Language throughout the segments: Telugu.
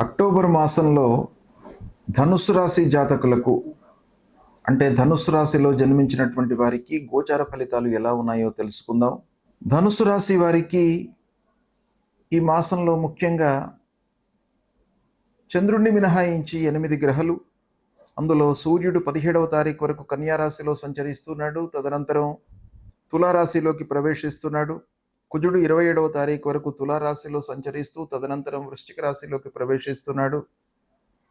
అక్టోబర్ మాసంలో ధనుస్సు రాశి జాతకులకు అంటే ధనుస్సు రాశిలో జన్మించినటువంటి వారికి గోచార ఫలితాలు ఎలా ఉన్నాయో తెలుసుకుందాం. ధనుస్సు రాశి వారికి ఈ మాసంలో ముఖ్యంగా చంద్రుడిని మినహాయించి 8 గ్రహాలు, అందులో సూర్యుడు 17వ తారీఖు వరకు కన్యా రాశిలో సంచరిస్తున్నాడు. తదనంతరం తులారాశిలోకి ప్రవేశిస్తున్నాడు. కుజుడు 27వ తారీఖు వరకు తులారాశిలో సంచరిస్తూ తదనంతరం వృశ్చిక రాశిలోకి ప్రవేశిస్తున్నాడు.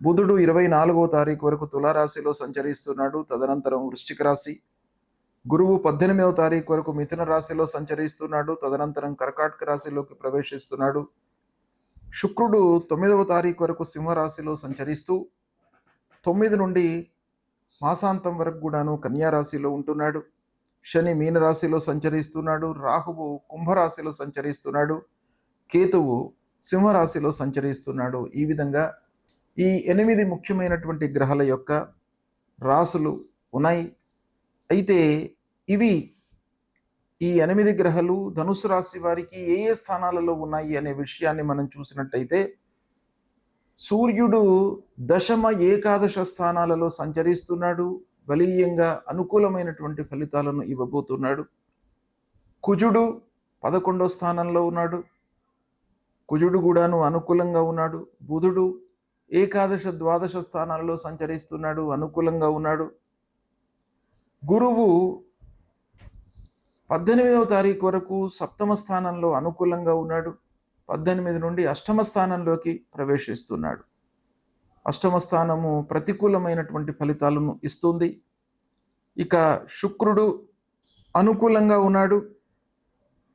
బుధుడు 24వ తారీఖు వరకు తులారాశిలో సంచరిస్తున్నాడు. తదనంతరం వృశ్చిక రాశి. గురువు 18వ తారీఖు వరకు మిథున రాశిలో సంచరిస్తున్నాడు. తదనంతరం కర్కాటక రాశిలోకి ప్రవేశిస్తున్నాడు. శుక్రుడు 9వ తారీఖు వరకు సింహరాశిలో సంచరిస్తూ 9 నుండి మాసాంతం వరకు కూడాను కన్యా రాశిలో ఉంటున్నాడు. శని మీనరాశిలో సంచరిస్తున్నాడు. రాహువు కుంభరాశిలో సంచరిస్తున్నాడు. కేతువు సింహరాశిలో సంచరిస్తున్నాడు. ఈ విధంగా ఈ 8 ముఖ్యమైనటువంటి గ్రహాల యొక్క రాసులు ఉన్నాయి. అయితే ఇవి ఈ 8 గ్రహాలు ధనుసు రాశి వారికి ఏ ఏ స్థానాలలో ఉన్నాయి అనే విషయాన్ని మనం చూసినట్టయితే, సూర్యుడు దశమ ఏకాదశ స్థానాలలో సంచరిస్తున్నాడు. బలీయంగా అనుకూలమైనటువంటి ఫలితాలను ఇవ్వబోతున్నాడు. కుజుడు 11వ స్థానంలో ఉన్నాడు. కుజుడు కూడాను అనుకూలంగా ఉన్నాడు. బుధుడు ఏకాదశ ద్వాదశ స్థానాలలో సంచరిస్తున్నాడు, అనుకూలంగా ఉన్నాడు. గురువు 18వ తారీఖు వరకు 7వ స్థానంలో అనుకూలంగా ఉన్నాడు. 18 నుండి 8వ స్థానంలోకి ప్రవేశిస్తున్నాడు. 8వ స్థానము ప్రతికూలమైనటువంటి ఫలితాలను ఇస్తుంది. ఇక శుక్రుడు అనుకూలంగా ఉన్నాడు.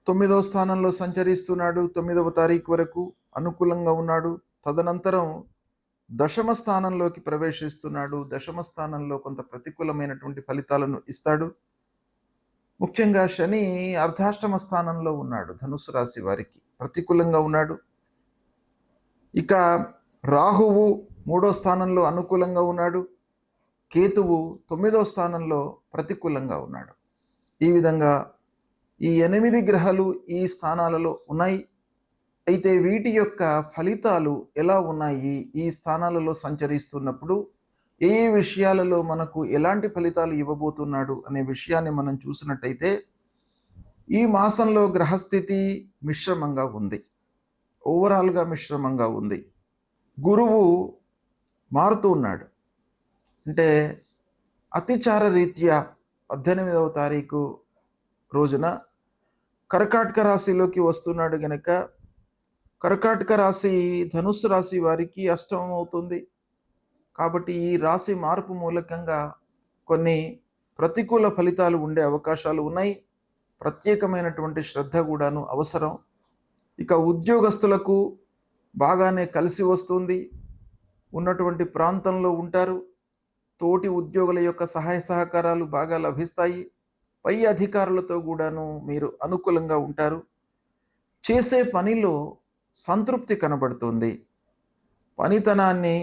9వ స్థానంలో సంచరిస్తున్నాడు. 9వ తారీఖు వరకు అనుకూలంగా ఉన్నాడు. తదనంతరం 10వ స్థానంలోకి ప్రవేశిస్తున్నాడు. 10వ స్థానంలో కొంత ప్రతికూలమైనటువంటి ఫలితాలను ఇస్తాడు. ముఖ్యంగా శని అర్ధాష్టమ స్థానంలో ఉన్నాడు. ధనుసు రాశి వారికి ప్రతికూలంగా ఉన్నాడు. ఇక రాహువు 3వ స్థానంలో అనుకూలంగా ఉన్నాడు. కేతువు 9వ స్థానంలో ప్రతికూలంగా ఉన్నాడు. ఈ విధంగా ఈ 8 గ్రహాలు ఈ స్థానాలలో ఉన్నాయి. అయితే వీటి యొక్క ఫలితాలు ఎలా ఉన్నాయి, ఈ స్థానాలలో సంచరిస్తున్నప్పుడు ఏ ఏ విషయాలలో మనకు ఎలాంటి ఫలితాలు ఇవ్వబోతున్నాడు అనే విషయాన్ని మనం చూసినట్టయితే, ఈ మాసంలో గ్రహస్థితి మిశ్రమంగా ఉంది. ఓవరాల్గా మిశ్రమంగా ఉంది. గురువు మారుతూ ఉన్నాడు. అంటే అతిచార రీత్యా 18వ తారీఖు రోజున కర్కాటక రాశిలోకి వస్తున్నాడు గనక కర్కాటక రాశి ధనుస్సు రాశి వారికి అష్టమం అవుతుంది. కాబట్టి ఈ రాశి మార్పు మూలకంగా కొన్ని ప్రతికూల ఫలితాలు ఉండే అవకాశాలు ఉన్నాయి. ప్రత్యేకమైనటువంటి శ్రద్ధ కూడాను అవసరం. ఇక ఉద్యోగస్తులకు బాగానే కలిసి వస్తుంది. ఉన్నటువంటి ప్రాంతంలో ఉంటారు. తోటి ఉద్యోగుల యొక్క సహాయ సహకారాలు బాగా లభిస్తాయి. పై అధికారులతో కూడాను మీరు అనుకూలంగా ఉంటారు. చేసే పనిలో సంతృప్తి కనబడుతుంది. పనితనాన్ని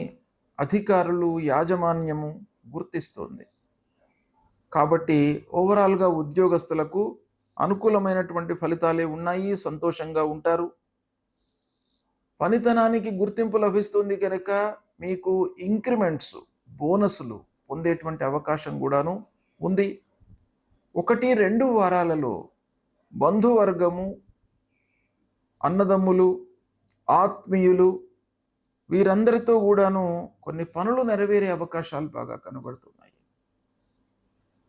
అధికారులు, యాజమాన్యము గుర్తిస్తుంది. కాబట్టి ఓవరాల్గా ఉద్యోగస్తులకు అనుకూలమైనటువంటి ఫలితాలే ఉన్నాయి. సంతోషంగా ఉంటారు. పనితనానికి గుర్తింపు లభిస్తుంది కనుక మీకు ఇంక్రిమెంట్స్, బోనస్లు పొందేటువంటి అవకాశం కూడాను ఉంది. 1-2 వారాలలో బంధువర్గము, అన్నదమ్ములు, ఆత్మీయులు వీరందరితో కూడాను కొన్ని పనులు నెరవేరే అవకాశాలు బాగా కనబడుతున్నాయి.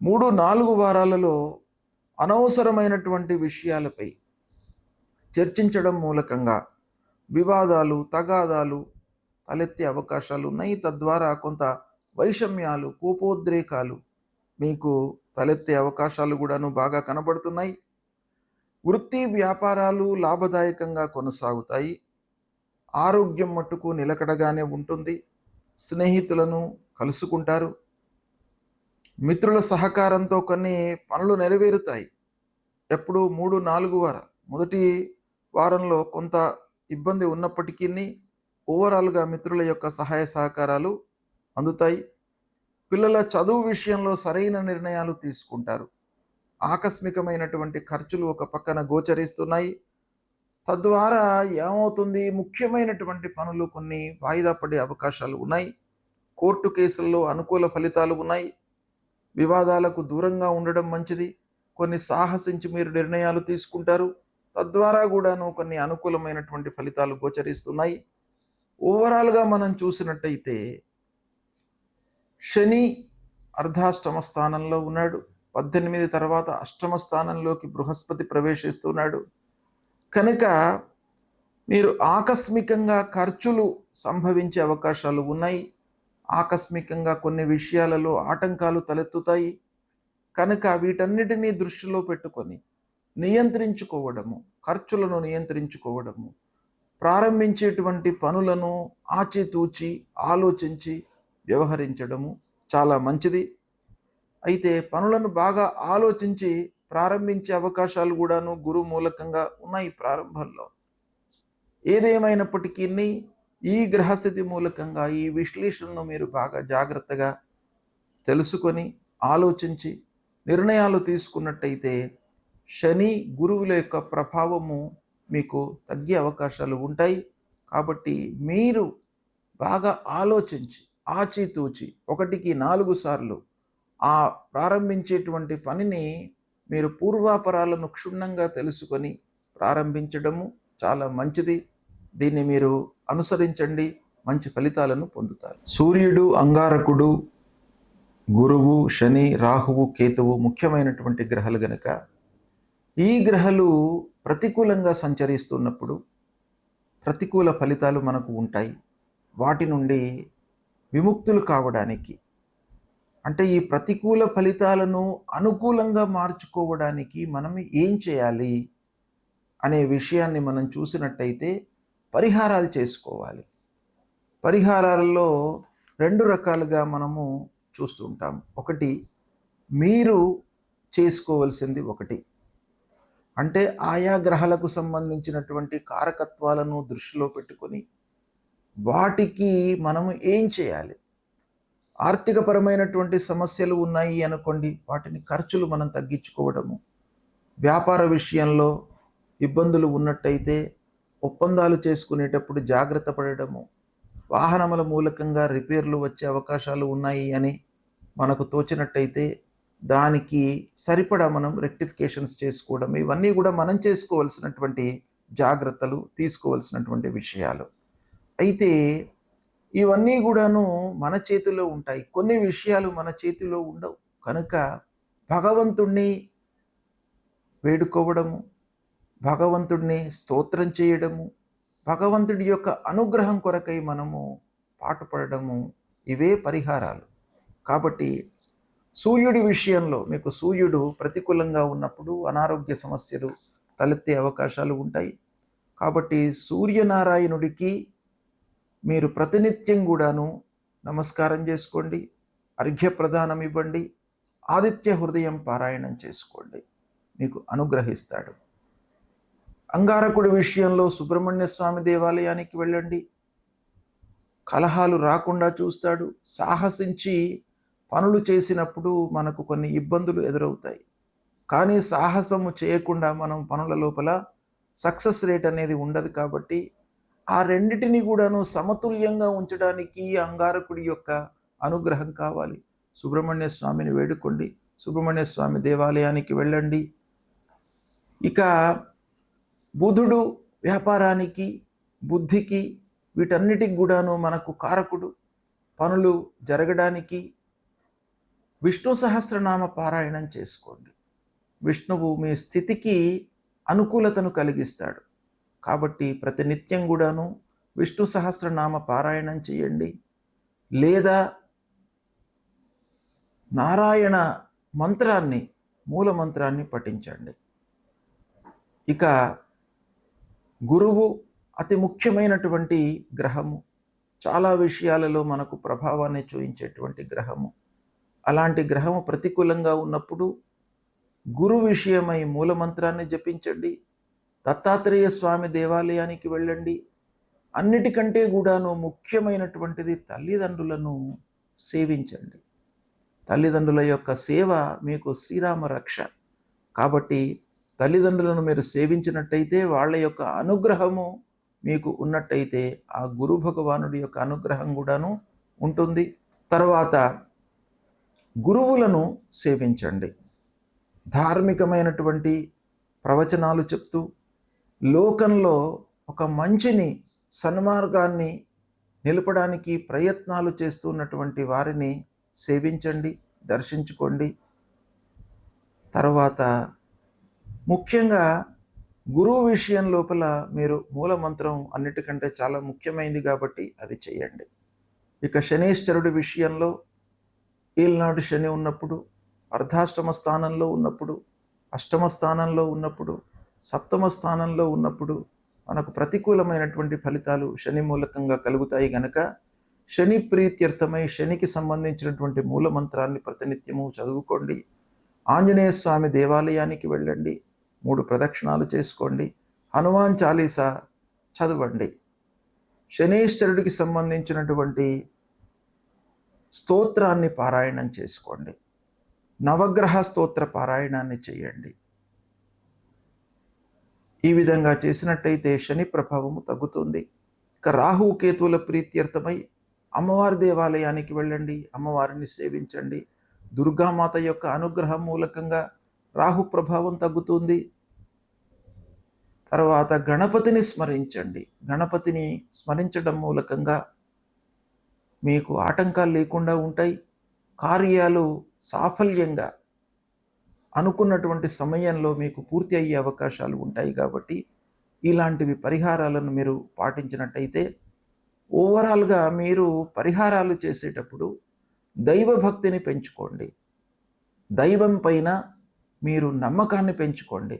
3-4 వారాలలో అనవసరమైనటువంటి విషయాలపై చర్చించడం మూలకంగా వివాదాలు, తగాదాలు తలెత్తే అవకాశాలు ఉన్నాయి. తద్వారా కొంత వైషమ్యాలు, కోపోద్రేకాలు మీకు తలెత్తే అవకాశాలు కూడాను బాగా కనబడుతున్నాయి. వృత్తి వ్యాపారాలు లాభదాయకంగా కొనసాగుతాయి. ఆరోగ్యం మట్టుకు నిలకడగానే ఉంటుంది. స్నేహితులను కలుసుకుంటారు. మిత్రుల సహకారంతో కొన్ని పనులు నెరవేరుతాయి. ఎప్పుడు 3-4 వారాలు, మొదటి వారంలో కొంత ఇబ్బంది ఉన్నప్పటికీ ఓవరాల్గా మిత్రుల యొక్క సహాయ సహకారాలు అందుతాయి. పిల్లల చదువు విషయంలో సరైన నిర్ణయాలు తీసుకుంటారు. ఆకస్మికమైనటువంటి ఖర్చులు ఒక పక్కన గోచరిస్తున్నాయి. తద్వారా ఏమవుతుంది, ముఖ్యమైనటువంటి పనులు కొన్ని వాయిదా పడే అవకాశాలు ఉన్నాయి. కోర్టు కేసుల్లో అనుకూల ఫలితాలు ఉన్నాయి. వివాదాలకు దూరంగా ఉండడం మంచిది. కొన్ని సాహసించి మీరు నిర్ణయాలు తీసుకుంటారు. తద్వారా కూడాను కొన్ని అనుకూలమైనటువంటి ఫలితాలు గోచరిస్తున్నాయి. ఓవరాల్గా మనం చూసినట్టయితే శని అర్ధాష్టమ స్థానంలో ఉన్నాడు. 18 తర్వాత అష్టమ స్థానంలోకి బృహస్పతి ప్రవేశిస్తున్నాడు. కనుక మీరు ఆకస్మికంగా ఖర్చులు సంభవించే అవకాశాలు ఉన్నాయి. ఆకస్మికంగా కొన్ని విషయాలలో ఆటంకాలు తలెత్తుతాయి. కనుక వీటన్నిటినీ దృష్టిలో పెట్టుకొని నియంత్రించుకోవడము, ఖర్చులను నియంత్రించుకోవడము, ప్రారంభించేటువంటి పనులను ఆచితూచి ఆలోచించి వ్యవహరించడము చాలా మంచిది. అయితే పనులను బాగా ఆలోచించి ప్రారంభించే అవకాశాలు కూడాను గురువు మూలకంగా ఉన్నాయి ప్రారంభంలో. ఏదేమైనప్పటికీ ఈ గ్రహస్థితి మూలకంగా ఈ విశ్లేషణను మీరు బాగా జాగ్రత్తగా తెలుసుకొని ఆలోచించి నిర్ణయాలు తీసుకున్నట్టయితే శని గురువుల యొక్క ప్రభావము మీకు తగ్గే అవకాశాలు ఉంటాయి. కాబట్టి మీరు బాగా ఆలోచించి ఆచితూచి 1కి 4 సార్లు ఆ ప్రారంభించేటువంటి పనిని మీరు పూర్వాపరాలను క్షుణ్ణంగా తెలుసుకొని ప్రారంభించడము చాలా మంచిది. దీన్ని మీరు అనుసరించండి, మంచి ఫలితాలను పొందుతారు. సూర్యుడు, అంగారకుడు, గురువు, శని, రాహువు, కేతువు ముఖ్యమైనటువంటి గ్రహాలు గనక ఈ గ్రహాలు ప్రతికూలంగా సంచరిస్తున్నప్పుడు ప్రతికూల ఫలితాలు మనకు ఉంటాయి. వాటి నుండి విముక్తులు కావడానికి, అంటే ఈ ప్రతికూల ఫలితాలను అనుకూలంగా మార్చుకోవడానికి మనం ఏం చేయాలి అనే విషయాన్ని మనం చూసినట్టయితే పరిహారాలు చేసుకోవాలి. పరిహారాలలో 2 రకాలుగా మనము చూస్తుంటాం. ఒకటి, మీరు చేసుకోవలసింది ఒకటి, అంటే ఆయా గ్రహాలకు సంబంధించినటువంటి కారకత్వాలను దృష్టిలో పెట్టుకొని వాటికి మనము ఏం చేయాలి. ఆర్థికపరమైనటువంటి సమస్యలు ఉన్నాయి అనుకోండి, వాటిని ఖర్చులు మనం తగ్గించుకోవడము. వ్యాపార విషయంలో ఇబ్బందులు ఉన్నట్టయితే ఒప్పందాలు చేసుకునేటప్పుడు జాగ్రత్త పడడము. వాహనముల మూలకంగా రిపేర్లు వచ్చే అవకాశాలు ఉన్నాయి అని మనకు తోచినట్టయితే దానికి సరిపడా మనం రెక్టిఫికేషన్స్ చేసుకోవడం, ఇవన్నీ కూడా మనం చేసుకోవాల్సినటువంటి జాగ్రత్తలు, తీసుకోవాల్సినటువంటి విషయాలు. అయితే ఇవన్నీ కూడాను మన చేతిలో ఉంటాయి. కొన్ని విషయాలు మన చేతిలో ఉండవు. కనుక భగవంతుణ్ణి వేడుకోవడము, భగవంతుడిని స్తోత్రం చేయడము, భగవంతుడి యొక్క అనుగ్రహం కొరకై మనము పాటుపడము, ఇవే పరిహారాలు. కాబట్టి సూర్యుడి విషయంలో మీకు సూర్యుడు ప్రతికూలంగా ఉన్నప్పుడు అనారోగ్య సమస్యలు తలెత్తే అవకాశాలు ఉంటాయి. కాబట్టి సూర్యనారాయణుడికి మీరు ప్రతినిత్యం కూడాను నమస్కారం చేసుకోండి, అర్ఘ్యప్రదానం ఇవ్వండి, ఆదిత్య హృదయం పారాయణం చేసుకోండి, మీకు అనుగ్రహిస్తాడు. అంగారకుడి విషయంలో సుబ్రహ్మణ్య స్వామి దేవాలయానికి వెళ్ళండి, కలహాలు రాకుండా చూస్తాడు. సాహసించి పనులు చేసినప్పుడు మనకు కొన్ని ఇబ్బందులు ఎదురవుతాయి, కానీ సాహసము చేయకుండా మనం పనుల లోపల సక్సెస్ రేట్ అనేది ఉండదు. కాబట్టి ఆ రెండిటిని కూడాను సమతుల్యంగా ఉంచడానికి అంగారకుడి యొక్క అనుగ్రహం కావాలి. సుబ్రహ్మణ్య స్వామిని వేడుకోండి, సుబ్రహ్మణ్య స్వామి దేవాలయానికి వెళ్ళండి. ఇక బుధుడు వ్యాపారానికి, బుద్ధికి, వీటన్నిటికి కూడాను మనకు కారకుడు. పనులు జరగడానికి విష్ణు సహస్రనామ పారాయణం చేసుకోండి. విష్ణువు మీ స్థితికి అనుకూలతను కలిగిస్తాడు. కాబట్టి ప్రతినిత్యం కూడాను విష్ణు సహస్రనామ పారాయణం చేయండి, లేదా నారాయణ మంత్రాన్ని, మూల మంత్రాన్ని పఠించండి. ఇక గురువు అతి ముఖ్యమైనటువంటి గ్రహము, చాలా విషయాలలో మనకు ప్రభావాన్ని చూపించేటువంటి గ్రహము. అలాంటి గ్రహము ప్రతికూలంగా ఉన్నప్పుడు గురు విషయమై మూలమంత్రాన్ని జపించండి, దత్తాత్రేయ స్వామి దేవాలయానికి వెళ్ళండి. అన్నిటికంటే కూడాను ముఖ్యమైనటువంటిది తల్లిదండ్రులను సేవించండి. తల్లిదండ్రుల యొక్క సేవ మీకు శ్రీరామ రక్ష. కాబట్టి తల్లిదండ్రులను మీరు సేవించినట్టయితే వాళ్ళ యొక్క అనుగ్రహము మీకు ఉన్నట్టయితే ఆ గురు భగవానుడి యొక్క అనుగ్రహం కూడాను ఉంటుంది. తర్వాత గురువులను సేవించండి. ధార్మికమైనటువంటి ప్రవచనాలు చెప్తూ లోకంలో ఒక మంచిని, సన్మార్గాన్ని నిలపడానికి ప్రయత్నాలు చేస్తున్నటువంటి వారిని సేవించండి, దర్శించుకోండి. తర్వాత ముఖ్యంగా గురువు విషయం లోపల మీరు మూలమంత్రం అన్నిటికంటే చాలా ముఖ్యమైనది కాబట్టి అది చేయండి. ఇక శనీశ్వరుడి విషయంలో ఏలినాడు శని ఉన్నప్పుడు, అర్ధాష్టమ స్థానంలో ఉన్నప్పుడు, అష్టమ స్థానంలో ఉన్నప్పుడు, సప్తమ స్థానంలో ఉన్నప్పుడు మనకు ప్రతికూలమైనటువంటి ఫలితాలు శని మూలకంగా కలుగుతాయి గనక శని ప్రీత్యర్థమై శనికి సంబంధించినటువంటి మూలమంత్రాన్ని ప్రతినిత్యము చదువుకోండి. ఆంజనేయ స్వామి దేవాలయానికి వెళ్ళండి, 3 ప్రదక్షిణాలు చేసుకోండి, హనుమాన్ చాలీసా చదవండి. శనీశ్వరుడికి సంబంధించినటువంటి స్తోత్రాన్ని పారాయణం చేసుకోండి. నవగ్రహ స్తోత్ర పారాయణాన్ని చేయండి. ఈ విధంగా చేసినట్టయితే శని ప్రభావము తగ్గుతుంది. ఇక రాహు కేతువుల ప్రీత్యర్థమై అమ్మవారి దేవాలయానికి వెళ్ళండి, అమ్మవారిని సేవించండి. దుర్గామాత యొక్క అనుగ్రహం మూలకంగా రాహు ప్రభావం తగ్గుతుంది. తర్వాత గణపతిని స్మరించండి. గణపతిని స్మరించడం మూలకంగా మీకు ఆటంకాలు లేకుండా ఉంటాయి. కార్యాలు సాఫల్యంగా అనుకున్నటువంటి సమయంలో మీకు పూర్తి అయ్యే అవకాశాలు ఉంటాయి. కాబట్టి ఇలాంటివి పరిహారాలను మీరు పాటించినట్టయితే ఓవరాల్గా మీరు పరిహారాలు చేసేటప్పుడు దైవభక్తిని పెంచుకోండి. దైవం పైన మీరు నమ్మకాన్ని పెంచుకోండి.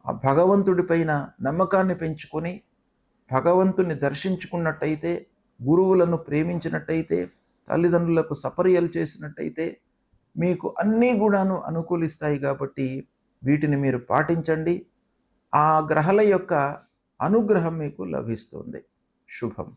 ఆ భగవంతుడి పైన నమ్మకాన్ని పెంచుకొని భగవంతుని దర్శించుకున్నట్టయితే, గురువులను ప్రేమించినట్టయితే, తల్లిదండ్రులకు సపర్యలు చేసినట్టయితే మీకు అన్నీ కూడాను అనుకూలిస్తాయి. కాబట్టి వీటిని మీరు పాటించండి. ఆ గ్రహాల యొక్క అనుగ్రహం మీకు లభిస్తుంది. శుభం.